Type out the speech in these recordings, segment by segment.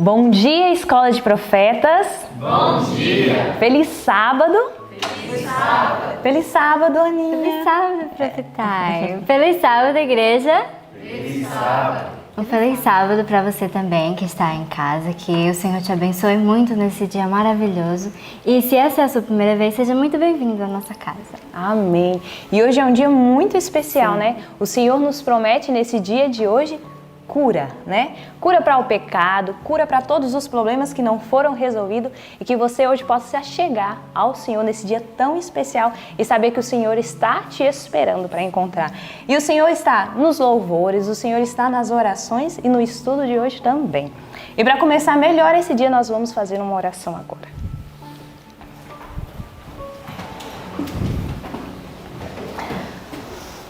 Bom dia, Escola de Profetas. Bom dia. Feliz sábado. Feliz sábado. Feliz sábado, Aninha. Feliz sábado, Profetário. Feliz sábado, igreja. Feliz sábado. Um feliz sábado para você também que está em casa. Que o Senhor te abençoe muito nesse dia maravilhoso. E se essa é a sua primeira vez, seja muito bem-vindo à nossa casa. Amém. E hoje é um dia muito especial, né? O Senhor nos promete nesse dia de hoje cura, né? Cura para o pecado, cura para todos os problemas que não foram resolvidos e que você hoje possa se achegar ao Senhor nesse dia tão especial e saber que o Senhor está te esperando para encontrar. E o Senhor está nos louvores, o Senhor está nas orações e no estudo de hoje também. E para começar melhor esse dia, nós vamos fazer uma oração agora.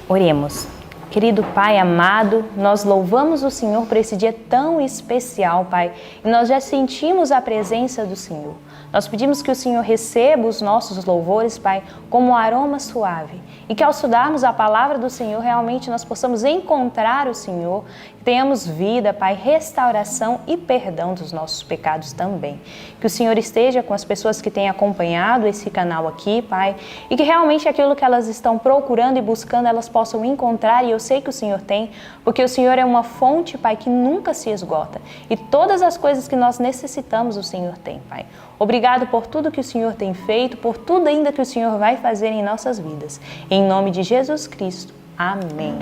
Oremos. Querido Pai amado, nós louvamos o Senhor por esse dia tão especial, Pai, e nós já sentimos a presença do Senhor. Nós pedimos que o Senhor receba os nossos louvores, Pai, como um aroma suave, e que ao estudarmos a palavra do Senhor, realmente nós possamos encontrar o Senhor, que tenhamos vida, Pai, restauração e perdão dos nossos pecados também. Que o Senhor esteja com as pessoas que têm acompanhado esse canal aqui, Pai, e que realmente aquilo que elas estão procurando e buscando, elas possam encontrar, e eu sei que o Senhor tem, porque o Senhor é uma fonte, Pai, que nunca se esgota, e todas as coisas que nós necessitamos, o Senhor tem, Pai. Obrigado por tudo que o Senhor tem feito, por tudo ainda que o Senhor vai fazer em nossas vidas. Em nome de Jesus Cristo. Amém.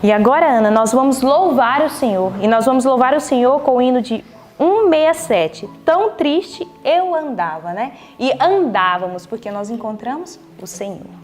E agora, Ana, nós vamos louvar o Senhor. E nós vamos louvar o Senhor com o hino de 167. Tão triste eu andava, né? E andávamos porque nós encontramos o Senhor.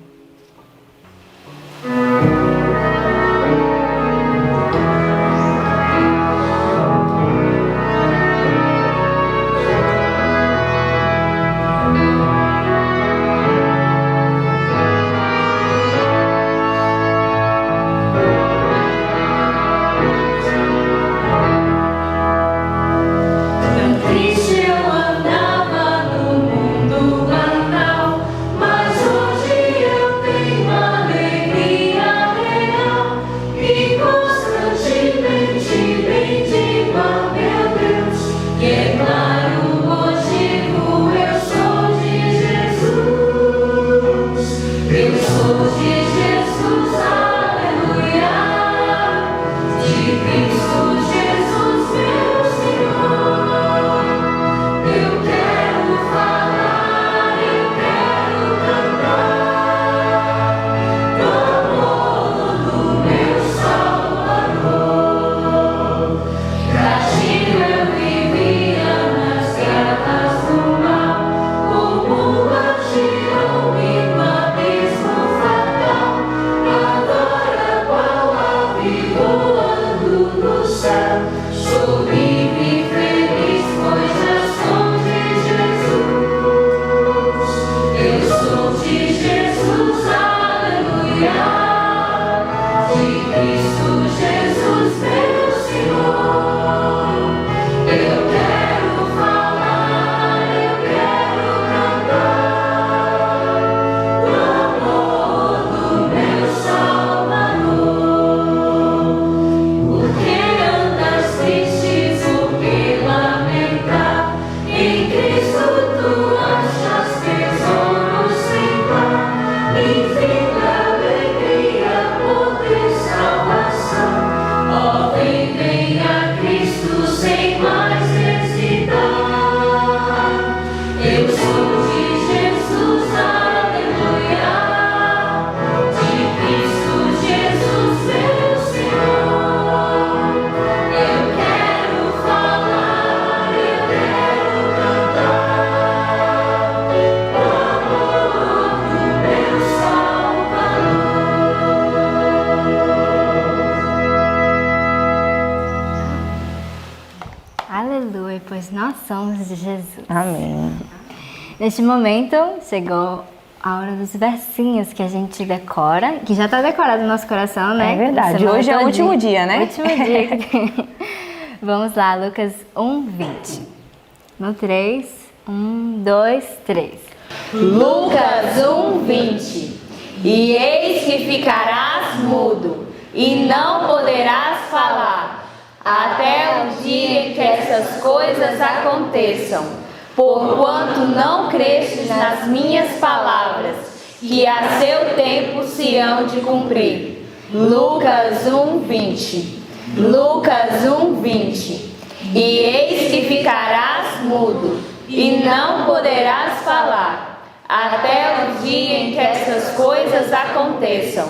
Aleluia, pois nós somos de Jesus. Amém. Neste momento, chegou a hora dos versinhos que a gente decora, que já está decorado no nosso coração, né? É verdade, hoje é o último dia, né? Último dia que tem. Vamos lá, Lucas 1:20. No 3, 1, 2, 3. Lucas 1:20. E eis que ficarás mudo, e não poderás falar, até o dia em que essas coisas aconteçam, porquanto não crestes nas minhas palavras, que a seu tempo se hão de cumprir. Lucas 1:20. Lucas 1:20. E eis que ficarás mudo, e não poderás falar, até o dia em que essas coisas aconteçam,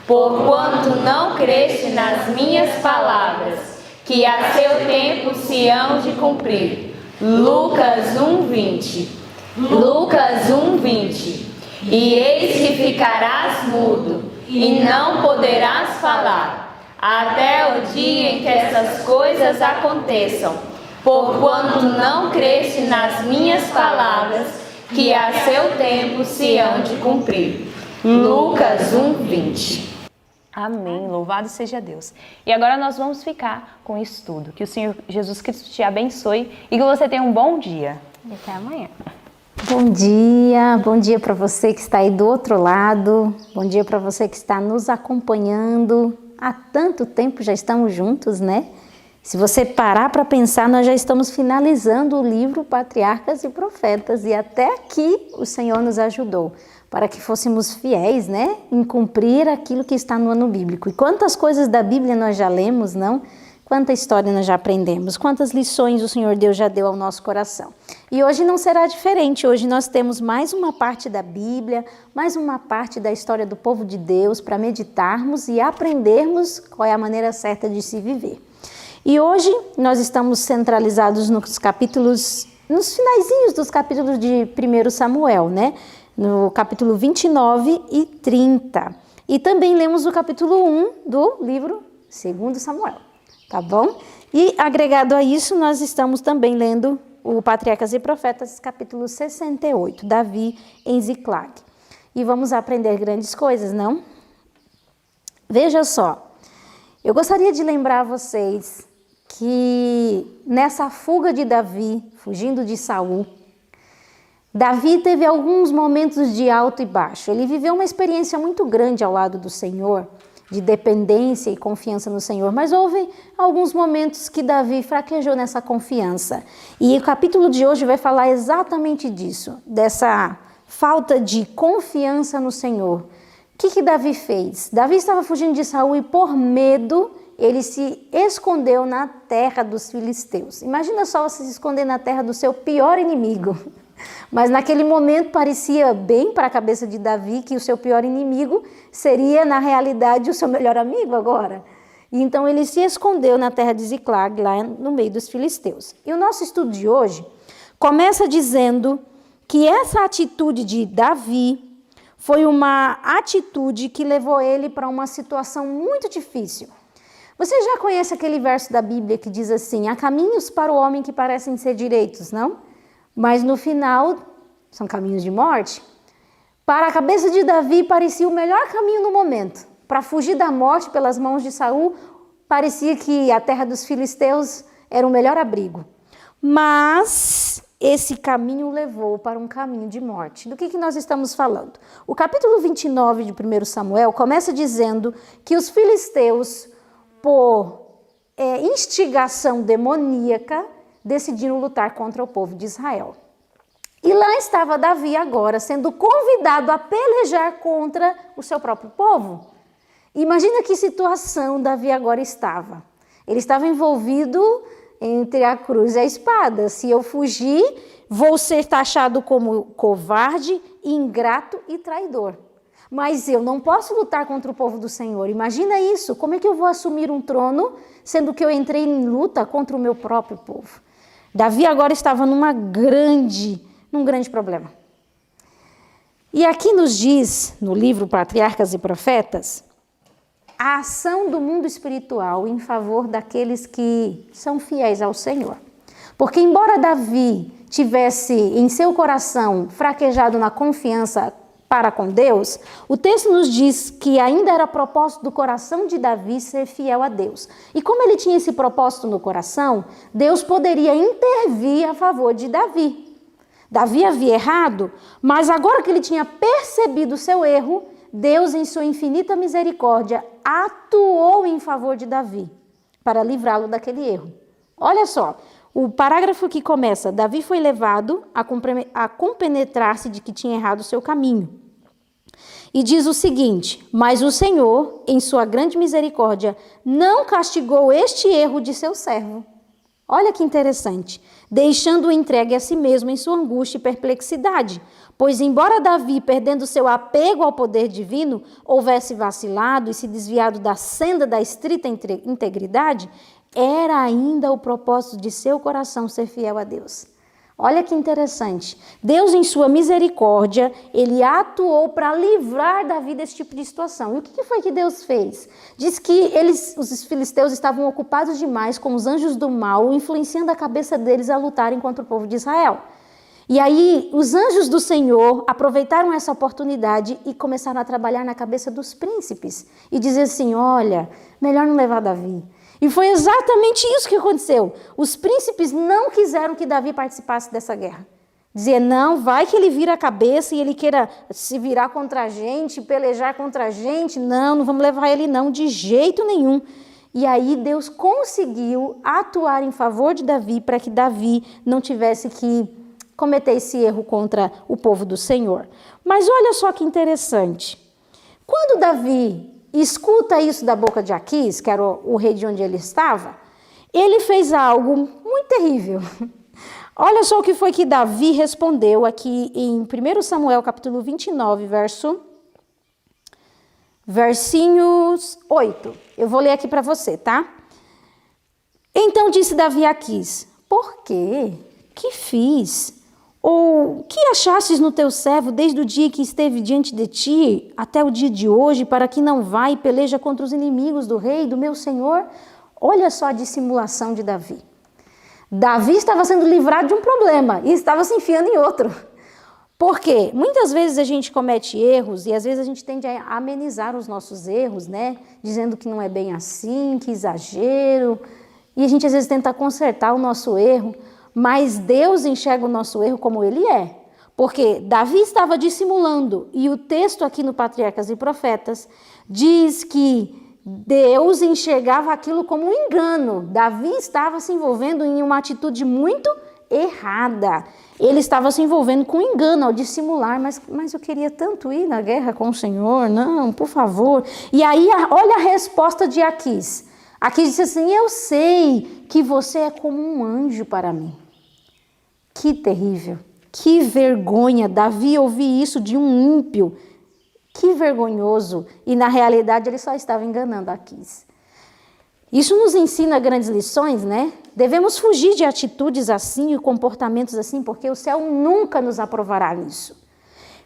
porquanto não creste nas minhas palavras, que a seu tempo se hão de cumprir. Lucas 1:20. Lucas 1:20. E eis que ficarás mudo, e não poderás falar, até o dia em que essas coisas aconteçam, porquanto não creste nas minhas palavras, que a seu tempo se hão de cumprir. Lucas 1:20. Amém, louvado seja Deus. E agora nós vamos ficar com o estudo. Que o Senhor Jesus Cristo te abençoe e que você tenha um bom dia. E até amanhã. Bom dia para você que está aí do outro lado, bom dia para você que está nos acompanhando. Há tanto tempo já estamos juntos, né? Se você parar para pensar, nós já estamos finalizando o livro Patriarcas e Profetas e até aqui o Senhor nos ajudou para que fôssemos fiéis, né? Em cumprir aquilo que está no ano bíblico. E quantas coisas da Bíblia nós já lemos, não? Quanta história nós já aprendemos, quantas lições o Senhor Deus já deu ao nosso coração. E hoje não será diferente, hoje nós temos mais uma parte da Bíblia, mais uma parte da história do povo de Deus para meditarmos e aprendermos qual é a maneira certa de se viver. E hoje nós estamos centralizados nos capítulos, nos finaizinhos dos capítulos de 1 Samuel, né? No capítulo 29 e 30. E também lemos o capítulo 1 do livro 2 Samuel. Tá bom? E agregado a isso, nós estamos também lendo o Patriarcas e Profetas, capítulo 68, Davi em Ziclag. E vamos aprender grandes coisas, não? Veja só, eu gostaria de lembrar a vocês que nessa fuga de Davi, fugindo de Saul, Davi teve alguns momentos de alto e baixo. Ele viveu uma experiência muito grande ao lado do Senhor, de dependência e confiança no Senhor, mas houve alguns momentos que Davi fraquejou nessa confiança. E o capítulo de hoje vai falar exatamente disso, dessa falta de confiança no Senhor. O que Davi fez? Davi estava fugindo de Saul e por medo ele se escondeu na terra dos filisteus. Imagina só você se esconder na terra do seu pior inimigo. Mas naquele momento parecia bem para a cabeça de Davi que o seu pior inimigo seria, na realidade, o seu melhor amigo agora. E então ele se escondeu na terra de Ziclag, lá no meio dos filisteus. E o nosso estudo de hoje começa dizendo que essa atitude de Davi foi uma atitude que levou ele para uma situação muito difícil. Você já conhece aquele verso da Bíblia que diz assim: há caminhos para o homem que parecem ser direitos, não? Mas no final, são caminhos de morte. Para a cabeça de Davi, parecia o melhor caminho no momento. Para fugir da morte pelas mãos de Saul, parecia que a terra dos filisteus era o melhor abrigo. Mas esse caminho levou para um caminho de morte. Do que nós estamos falando? O capítulo 29 de 1 Samuel começa dizendo que os filisteus, por instigação demoníaca, decidiram lutar contra o povo de Israel. E lá estava Davi agora sendo convidado a pelejar contra o seu próprio povo. Imagina que situação Davi agora estava. Ele estava envolvido entre a cruz e a espada. Se eu fugir, vou ser taxado como covarde, ingrato e traidor. Mas eu não posso lutar contra o povo do Senhor. Imagina isso. Como é que eu vou assumir um trono, sendo que eu entrei em luta contra o meu próprio povo? Davi agora estava num grande problema. E aqui nos diz, no livro Patriarcas e Profetas, a ação do mundo espiritual em favor daqueles que são fiéis ao Senhor. Porque embora Davi tivesse em seu coração fraquejado na confiança para com Deus, o texto nos diz que ainda era propósito do coração de Davi ser fiel a Deus. E como ele tinha esse propósito no coração, Deus poderia intervir a favor de Davi. Davi havia errado, mas agora que ele tinha percebido o seu erro, Deus, em sua infinita misericórdia, atuou em favor de Davi. para livrá-lo daquele erro. Olha só, o parágrafo que começa: Davi foi levado a compenetrar-se de que tinha errado o seu caminho. E diz o seguinte: mas o Senhor, em sua grande misericórdia, não castigou este erro de seu servo. Olha que interessante. Deixando-o entregue a si mesmo em sua angústia e perplexidade. Pois embora Davi, perdendo seu apego ao poder divino, houvesse vacilado e se desviado da senda da estrita integridade, era ainda o propósito de seu coração ser fiel a Deus. Olha que interessante. Deus, em sua misericórdia, ele atuou para livrar Davi desse tipo de situação. E o que foi que Deus fez? Diz que os filisteus estavam ocupados demais com os anjos do mal, influenciando a cabeça deles a lutarem contra o povo de Israel. E aí, os anjos do Senhor aproveitaram essa oportunidade e começaram a trabalhar na cabeça dos príncipes. E dizer assim: olha, melhor não levar Davi. E foi exatamente isso que aconteceu. Os príncipes não quiseram que Davi participasse dessa guerra. Dizer, não, vai que ele vira a cabeça e ele queira se virar contra a gente, pelejar contra a gente. Não vamos levar ele não, de jeito nenhum. E aí Deus conseguiu atuar em favor de Davi para que Davi não tivesse que cometer esse erro contra o povo do Senhor. Mas olha só que interessante. Quando Davi escuta isso da boca de Aquis, que era o rei de onde ele estava, ele fez algo muito terrível. Olha só o que foi que Davi respondeu aqui em 1 Samuel, capítulo 29, versinhos 8. Eu vou ler aqui para você, tá? Então disse Davi a Aquis: por quê? Que fiz? Ou que achastes no teu servo desde o dia que esteve diante de ti até o dia de hoje, para que não vá e peleja contra os inimigos do rei, do meu senhor? Olha só a dissimulação de Davi. Davi estava sendo livrado de um problema e estava se enfiando em outro. Por quê? Muitas vezes a gente comete erros e às vezes a gente tende a amenizar os nossos erros, né? Dizendo que não é bem assim, que exagero. E a gente às vezes tenta consertar o nosso erro. Mas Deus enxerga o nosso erro como ele é. Porque Davi estava dissimulando. E o texto aqui no Patriarcas e Profetas diz que Deus enxergava aquilo como um engano. Davi estava se envolvendo em uma atitude muito errada. Ele estava se envolvendo com engano ao dissimular. Mas eu queria tanto ir na guerra com o Senhor. Não, por favor. E aí, olha a resposta de Aquis. Aquis disse assim: eu sei que você é como um anjo para mim. Que terrível, que vergonha, Davi ouvir isso de um ímpio, que vergonhoso, e na realidade ele só estava enganando Aquis. Isso nos ensina grandes lições, né? Devemos fugir de atitudes assim e comportamentos assim, porque o céu nunca nos aprovará nisso.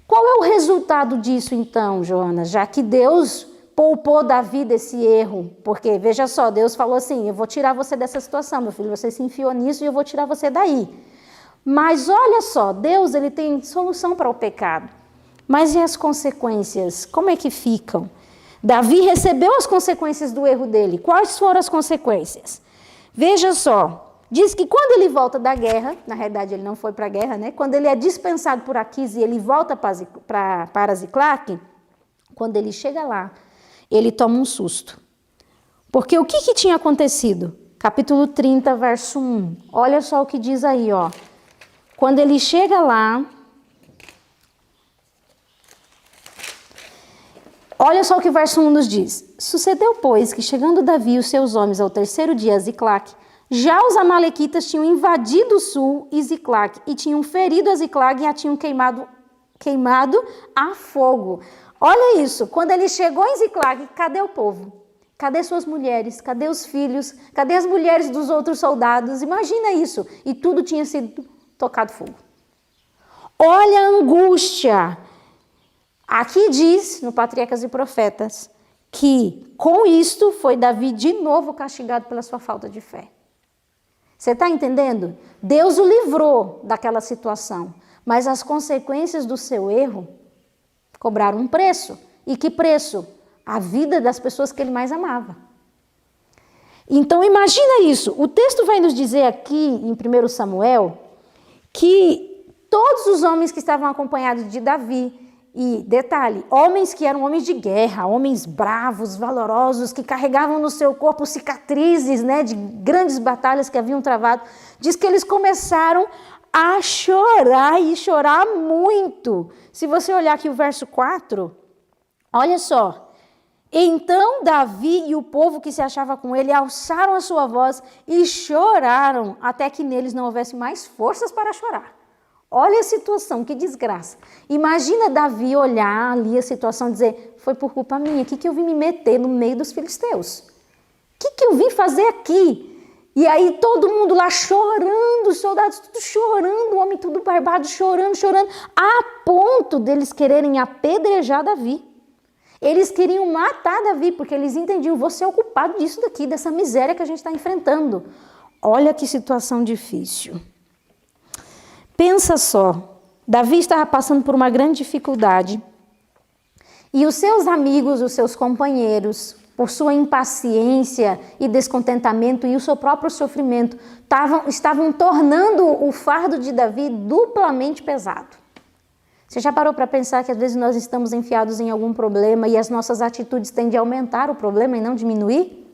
Qual é o resultado disso então, Joana? Já que Deus poupou Davi desse erro, porque veja só, Deus falou assim: eu vou tirar você dessa situação, meu filho, você se enfiou nisso e eu vou tirar você daí. Mas olha só, Deus ele tem solução para o pecado. Mas e as consequências? Como é que ficam? Davi recebeu as consequências do erro dele. Quais foram as consequências? Veja só, diz que quando ele volta da guerra, na realidade ele não foi para a guerra, né? Quando ele é dispensado por Aquis e ele volta para Ziclague, quando ele chega lá, ele toma um susto. Porque o que tinha acontecido? Capítulo 30, verso 1. Olha só o que diz aí, ó. Quando ele chega lá, olha só o que o verso 1 nos diz. Sucedeu, pois, que chegando Davi e os seus homens ao terceiro dia a Ziclague, já os amalequitas tinham invadido o sul e Ziclague, e tinham ferido a Ziclague e a tinham queimado a fogo. Olha isso, quando ele chegou em Ziclague, cadê o povo? Cadê suas mulheres? Cadê os filhos? Cadê as mulheres dos outros soldados? Imagina isso. E tudo tinha sido tocado fogo. Olha a angústia. Aqui diz, no Patriarcas e Profetas, que com isto foi Davi de novo castigado pela sua falta de fé. Você está entendendo? Deus o livrou daquela situação, mas as consequências do seu erro cobraram um preço. E que preço? A vida das pessoas que ele mais amava. Então imagina isso. O texto vai nos dizer aqui em 1 Samuel que todos os homens que estavam acompanhados de Davi E detalhe, homens que eram homens de guerra, homens bravos, valorosos, que carregavam no seu corpo cicatrizes, né, de grandes batalhas que haviam travado. Diz que eles começaram a chorar e chorar muito. Se você olhar aqui o verso 4, olha só. Então Davi e o povo que se achava com ele alçaram a sua voz e choraram até que neles não houvesse mais forças para chorar. Olha a situação, que desgraça. Imagina Davi olhar ali a situação e dizer, foi por culpa minha, o que eu vim me meter no meio dos filisteus? O que eu vim fazer aqui? E aí todo mundo lá chorando, os soldados tudo chorando, o homem tudo barbado, chorando, a ponto deles quererem apedrejar Davi. Eles queriam matar Davi, porque eles entendiam, você é o culpado disso daqui, dessa miséria que a gente está enfrentando. Olha que situação difícil. Pensa só, Davi estava passando por uma grande dificuldade e os seus amigos, os seus companheiros, por sua impaciência e descontentamento e o seu próprio sofrimento, estavam tornando o fardo de Davi duplamente pesado. Você já parou para pensar que às vezes nós estamos enfiados em algum problema e as nossas atitudes tendem a aumentar o problema e não diminuir?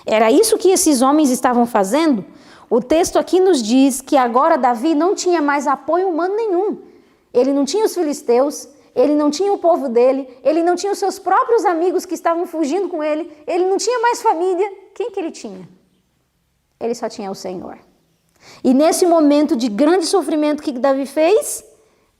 Era isso que esses homens estavam fazendo? O texto aqui nos diz que agora Davi não tinha mais apoio humano nenhum. Ele não tinha os filisteus, ele não tinha o povo dele, ele não tinha os seus próprios amigos que estavam fugindo com ele, ele não tinha mais família. Quem que ele tinha? Ele só tinha o Senhor. E nesse momento de grande sofrimento, o que Davi fez?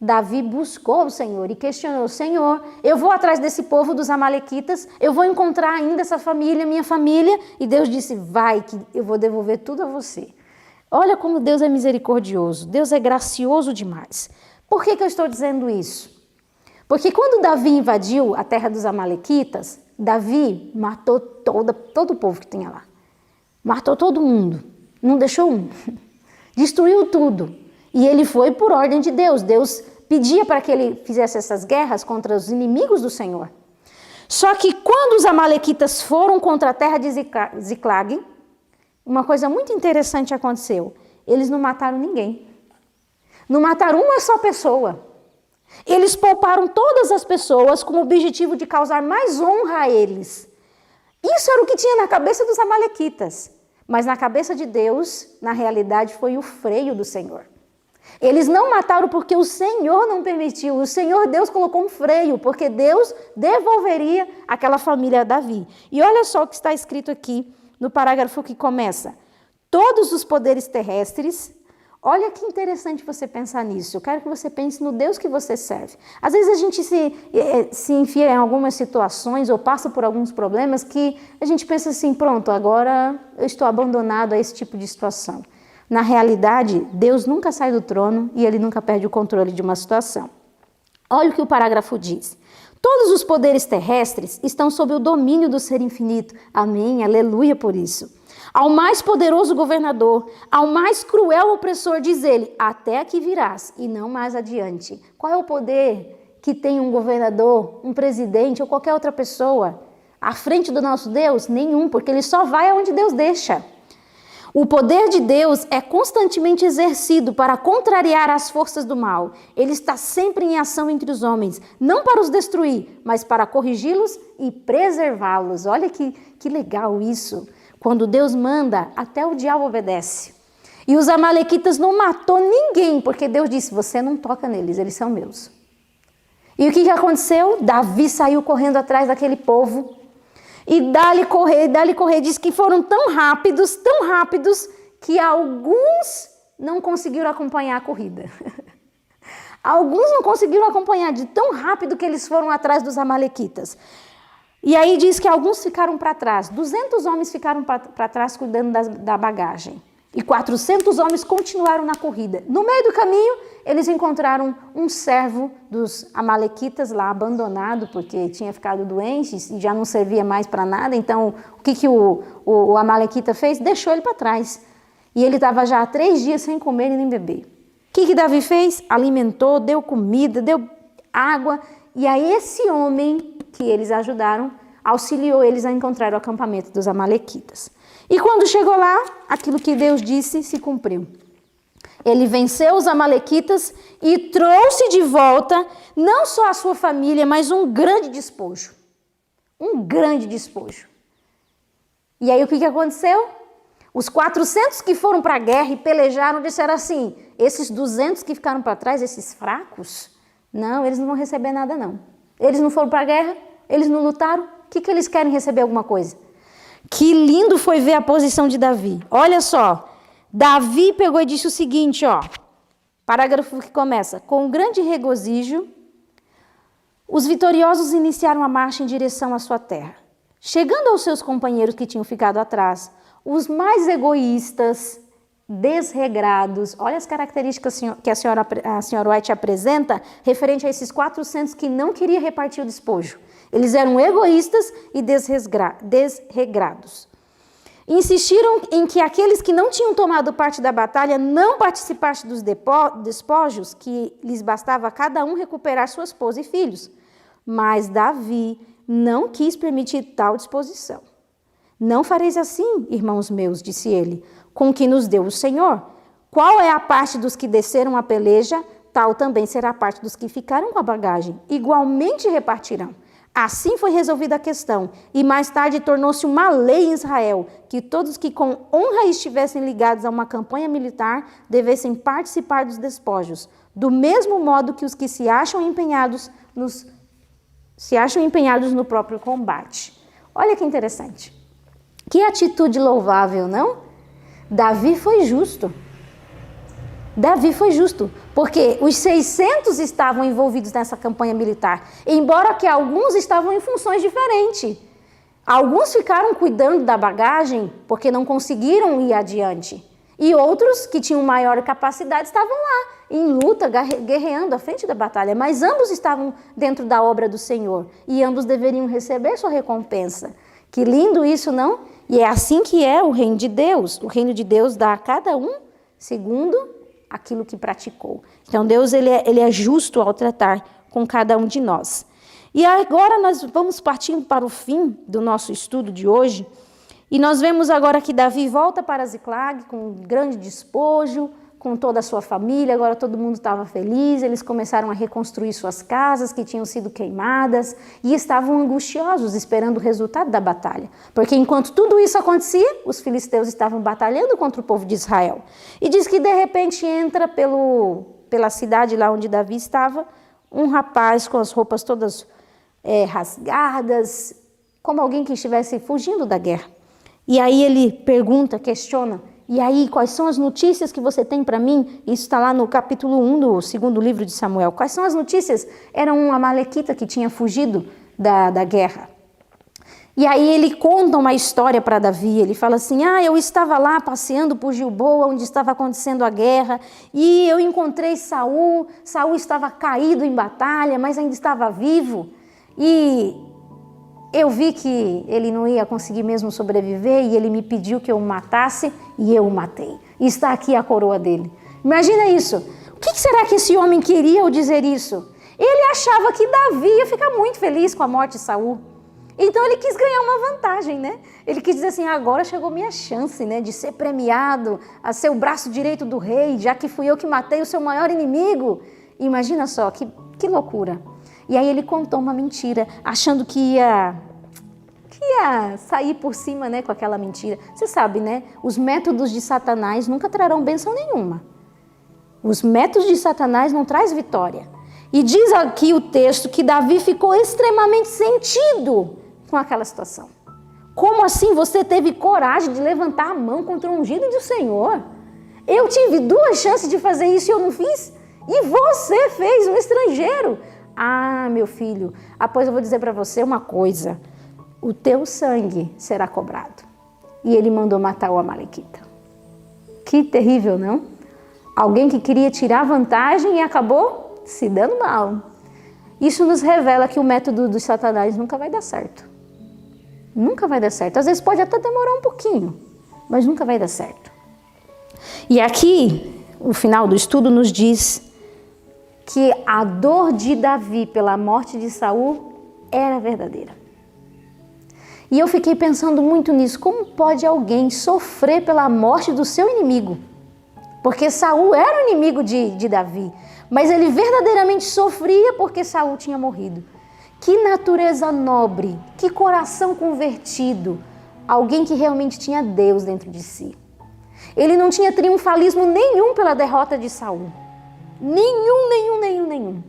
Davi buscou o Senhor e questionou, Senhor, eu vou atrás desse povo dos amalequitas, eu vou encontrar ainda essa família, minha família, e Deus disse, vai que eu vou devolver tudo a você. Olha como Deus é misericordioso, Deus é gracioso demais. Por que eu estou dizendo isso? Porque quando Davi invadiu a terra dos amalequitas, Davi matou todo o povo que tinha lá. Matou todo mundo, não deixou um. Destruiu tudo. E ele foi por ordem de Deus. Deus pedia para que ele fizesse essas guerras contra os inimigos do Senhor. Só que quando os amalequitas foram contra a terra de Ziclag, uma coisa muito interessante aconteceu. Eles não mataram ninguém. Não mataram uma só pessoa. Eles pouparam todas as pessoas com o objetivo de causar mais honra a eles. Isso era o que tinha na cabeça dos amalequitas. Mas na cabeça de Deus, na realidade, foi o freio do Senhor. Eles não mataram porque o Senhor não permitiu. O Senhor Deus colocou um freio, porque Deus devolveria aquela família a Davi. E olha só o que está escrito aqui no parágrafo que começa. Todos os poderes terrestres. Olha que interessante você pensar nisso. Eu quero que você pense no Deus que você serve. Às vezes a gente se enfia em algumas situações ou passa por alguns problemas que a gente pensa assim, pronto, agora eu estou abandonado a esse tipo de situação. Na realidade, Deus nunca sai do trono e Ele nunca perde o controle de uma situação. Olha o que o parágrafo diz. Todos os poderes terrestres estão sob o domínio do Ser Infinito. Amém, aleluia por isso. Ao mais poderoso governador, ao mais cruel opressor, diz ele, até aqui virás e não mais adiante. Qual é o poder que tem um governador, um presidente ou qualquer outra pessoa à frente do nosso Deus? Nenhum, porque ele só vai aonde Deus deixa. O poder de Deus é constantemente exercido para contrariar as forças do mal. Ele está sempre em ação entre os homens, não para os destruir, mas para corrigi-los e preservá-los. Olha que legal isso. Quando Deus manda, até o diabo obedece. E os amalequitas não matou ninguém, porque Deus disse, você não toca neles, eles são meus. E o que aconteceu? Davi saiu correndo atrás daquele povo. E dá-lhe correr, diz que foram tão rápidos, que alguns não conseguiram acompanhar a corrida. Alguns não conseguiram acompanhar de tão rápido que eles foram atrás dos amalequitas. E aí diz que alguns ficaram para trás, 200 homens ficaram para trás cuidando da bagagem. E 400 homens continuaram na corrida. No meio do caminho, eles encontraram um servo dos amalequitas lá abandonado, porque tinha ficado doente e já não servia mais para nada. Então, o que o amalequita fez? Deixou ele para trás. E ele estava já há 3 dias sem comer e nem beber. O que Davi fez? Alimentou, deu comida, deu água. E aí esse homem que eles ajudaram, auxiliou eles a encontrar o acampamento dos amalequitas. E quando chegou lá, aquilo que Deus disse se cumpriu. Ele venceu os amalequitas e trouxe de volta não só a sua família, mas um grande despojo. Um grande despojo. E aí o que aconteceu? Os 400 que foram para a guerra e pelejaram disseram assim, esses 200 que ficaram para trás, esses fracos, não, eles não vão receber nada não. Eles não foram para a guerra, eles não lutaram, o que eles querem receber alguma coisa? Que lindo foi ver a posição de Davi. Olha só, Davi pegou e disse o seguinte, ó, parágrafo que começa, com grande regozijo, os vitoriosos iniciaram a marcha em direção à sua terra. Chegando aos seus companheiros que tinham ficado atrás, os mais egoístas, desregrados, olha as características que a senhora White apresenta referente a esses 400 que não queriam repartir o despojo. Eles eram egoístas e desregrados. Insistiram em que aqueles que não tinham tomado parte da batalha não participassem dos despojos, que lhes bastava a cada um recuperar sua esposa e filhos. Mas Davi não quis permitir tal disposição. Não fareis assim, irmãos meus, disse ele, com o que nos deu o Senhor. Qual é a parte dos que desceram a peleja, tal também será a parte dos que ficaram com a bagagem. Igualmente repartirão. Assim foi resolvida a questão, e mais tarde tornou-se uma lei em Israel, que todos que com honra estivessem ligados a uma campanha militar devessem participar dos despojos, do mesmo modo que os que se acham empenhados no próprio combate. Olha que interessante. Que atitude louvável, não? Davi foi justo. Davi foi justo, porque os 600 estavam envolvidos nessa campanha militar, embora que alguns estavam em funções diferentes. Alguns ficaram cuidando da bagagem porque não conseguiram ir adiante. E outros que tinham maior capacidade estavam lá, em luta, guerreando à frente da batalha. Mas ambos estavam dentro da obra do Senhor e ambos deveriam receber sua recompensa. Que lindo isso, não? E é assim que é o reino de Deus. O reino de Deus dá a cada um segundo aquilo que praticou. Então Deus ele é justo ao tratar com cada um de nós. E agora nós vamos partindo para o fim do nosso estudo de hoje. E nós vemos agora que Davi volta para Ziclag com um grande despojo, com toda a sua família, agora todo mundo estava feliz, eles começaram a reconstruir suas casas que tinham sido queimadas e estavam angustiosos esperando o resultado da batalha. Porque enquanto tudo isso acontecia, os filisteus estavam batalhando contra o povo de Israel. E diz que de repente entra pela cidade lá onde Davi estava, um rapaz com as roupas todas rasgadas, como alguém que estivesse fugindo da guerra. E aí ele pergunta, questiona, e aí, quais são as notícias que você tem para mim? Isso está lá no capítulo 1 do 2º livro de Samuel. Quais são as notícias? Era um amalequita que tinha fugido da guerra. E aí ele conta uma história para Davi. Ele fala assim, eu estava lá passeando por Gilboa, onde estava acontecendo a guerra, e eu encontrei Saul. Saul estava caído em batalha, mas ainda estava vivo. E eu vi que ele não ia conseguir mesmo sobreviver e ele me pediu que eu o matasse e eu o matei. E está aqui a coroa dele. Imagina isso. O que será que esse homem queria ao dizer isso? Ele achava que Davi ia ficar muito feliz com a morte de Saul. Então ele quis ganhar uma vantagem, né? Ele quis dizer assim, agora chegou minha chance, né? De ser premiado, a ser o braço direito do rei, já que fui eu que matei o seu maior inimigo. Imagina só, que loucura. E aí ele contou uma mentira, achando que ia sair por cima, né, com aquela mentira. Você sabe, né? Os métodos de Satanás nunca trarão bênção nenhuma. Os métodos de Satanás não traz vitória. E diz aqui o texto que Davi ficou extremamente sentido com aquela situação. Como assim você teve coragem de levantar a mão contra o ungido do Senhor? Eu tive 2 chances de fazer isso e eu não fiz? E você fez, um estrangeiro. Meu filho, após eu vou dizer para você uma coisa. O teu sangue será cobrado. E ele mandou matar o amalequita. Que terrível, não? Alguém que queria tirar vantagem e acabou se dando mal. Isso nos revela que o método dos Satanás nunca vai dar certo. Nunca vai dar certo. Às vezes pode até demorar um pouquinho, mas nunca vai dar certo. E aqui, o final do estudo nos diz que a dor de Davi pela morte de Saul era verdadeira. E eu fiquei pensando muito nisso. Como pode alguém sofrer pela morte do seu inimigo? porque Saul era o inimigo de Davi, mas ele verdadeiramente sofria porque Saul tinha morrido. Que natureza nobre, que coração convertido, alguém que realmente tinha Deus dentro de si. Ele não tinha triunfalismo nenhum pela derrota de Saul. Nenhum.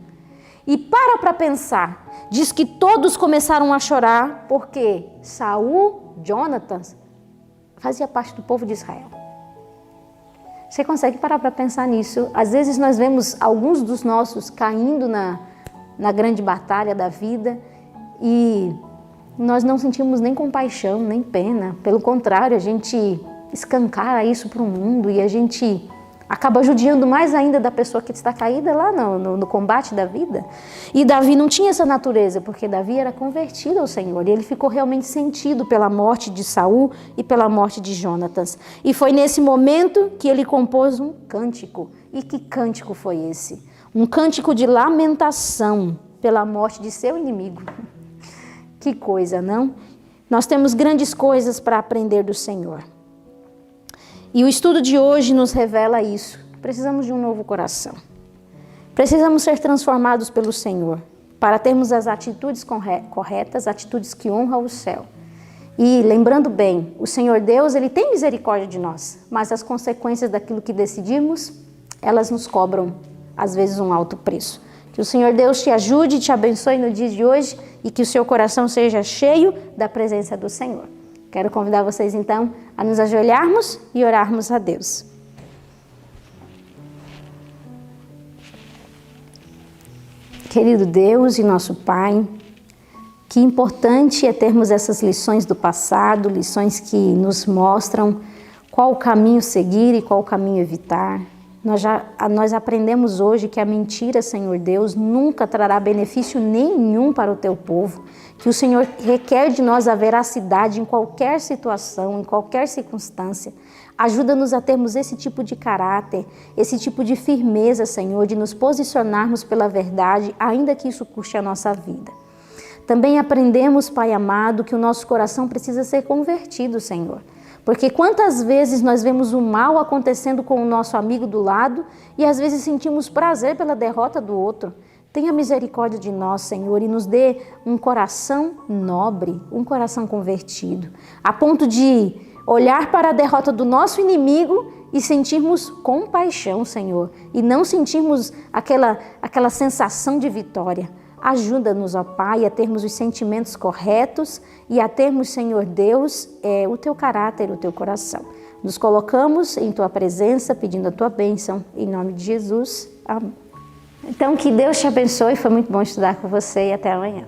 E para pensar, diz que todos começaram a chorar porque Saul, Jonatas, fazia parte do povo de Israel. Você consegue parar para pensar nisso? Às vezes nós vemos alguns dos nossos caindo na grande batalha da vida e nós não sentimos nem compaixão, nem pena. Pelo contrário, a gente escancara isso para o mundo e a gente acaba judiando mais ainda da pessoa que está caída lá no combate da vida. E Davi não tinha essa natureza, porque Davi era convertido ao Senhor. E ele ficou realmente sentido pela morte de Saul e pela morte de Jonatas. E foi nesse momento que ele compôs um cântico. E que cântico foi esse? Um cântico de lamentação pela morte de seu inimigo. Que coisa, não? Nós temos grandes coisas para aprender do Senhor. E o estudo de hoje nos revela isso. Precisamos de um novo coração. Precisamos ser transformados pelo Senhor para termos as atitudes corretas, atitudes que honram o céu. E lembrando bem, o Senhor Deus, Ele tem misericórdia de nós, mas as consequências daquilo que decidimos, elas nos cobram, às vezes, um alto preço. Que o Senhor Deus te ajude e te abençoe no dia de hoje e que o seu coração seja cheio da presença do Senhor. Quero convidar vocês, então, a nos ajoelharmos e orarmos a Deus. Querido Deus e nosso Pai, que importante é termos essas lições do passado, lições que nos mostram qual o caminho seguir e qual o caminho evitar. Nós aprendemos hoje que a mentira, Senhor Deus, nunca trará benefício nenhum para o teu povo, que o Senhor requer de nós a veracidade em qualquer situação, em qualquer circunstância. Ajuda-nos a termos esse tipo de caráter, esse tipo de firmeza, Senhor, de nos posicionarmos pela verdade, ainda que isso custe a nossa vida. Também aprendemos, Pai amado, que o nosso coração precisa ser convertido, Senhor. Porque quantas vezes nós vemos o mal acontecendo com o nosso amigo do lado e às vezes sentimos prazer pela derrota do outro. Tenha misericórdia de nós, Senhor, e nos dê um coração nobre, um coração convertido, a ponto de olhar para a derrota do nosso inimigo e sentirmos compaixão, Senhor, e não sentirmos aquela sensação de vitória. Ajuda-nos, ó Pai, a termos os sentimentos corretos e a termos, Senhor Deus, o Teu caráter, o Teu coração. Nos colocamos em Tua presença, pedindo a Tua bênção, em nome de Jesus. Amém. Então, que Deus te abençoe, foi muito bom estudar com você e até amanhã.